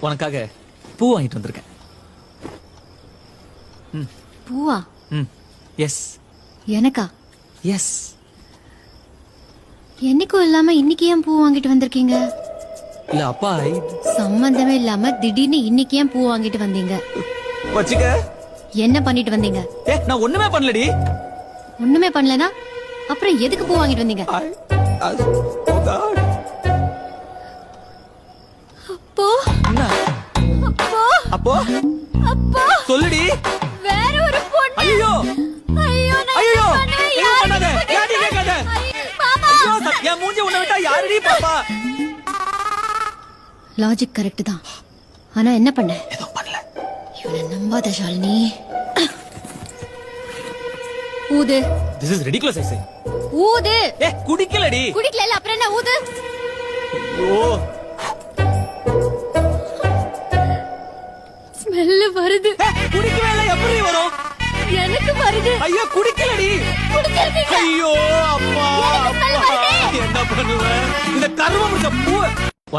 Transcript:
உனக்காக பூ வாங்கிட்டு வந்திருக்கேன். பூவா? எஸ். எனக்கா? எஸ். என்னைக்கும் இல்லாம இன்னைக்கு ஏன் பூ வாங்கிட்டு வந்திருக்கீங்க? இல்ல அப்பா சம்பந்தமே இல்லாம திடீர்னு இன்னைக்கு ஏன் பூ வாங்கிட்டு வந்தீங்க? வச்சுக்க. என்ன பண்ணிட்டு வந்தீங்க? நான் ஒண்ணுமே பண்ணலடி. ஒண்ணுமே பண்ணலனா அப்புறம் எதுக்கு பூ வாங்கிட்டு வந்தீங்க? அப்போ அப்போ அப்போ அப்போ சொல்லுடி. வேற ஒரு பொண்ணு. ஐயோ ஐயோ ஐயோ யாரு பண்ணாத. யாடி கேட்காத. பாப்பா என் மூஞ்சி உன்னை விட்டா யாரடி பாப்பா? லாஜிக் கரெக்ட் தான். ஆனா என்ன பண்ண? எதுவும் பண்ணல. இவனை நம்பாத ஷாலினி. ஊது. This is ridiculous I say. ஊது. குடிக்கலடி. குடிக்கல அப்புறம் என்ன ஊது? ஐயோ ஸ்மெல் வருது. குடிக்கவே இல்ல. எப்படி வரும்? எனக்கு வருது. ஐயோ குடிக்கலடி. குடிச்சிருக்கீங்க. ஐயோ அப்பா. எனக்கு smell வருது. என்ன பண்ணுவேன்? இந்த கருவம் பூ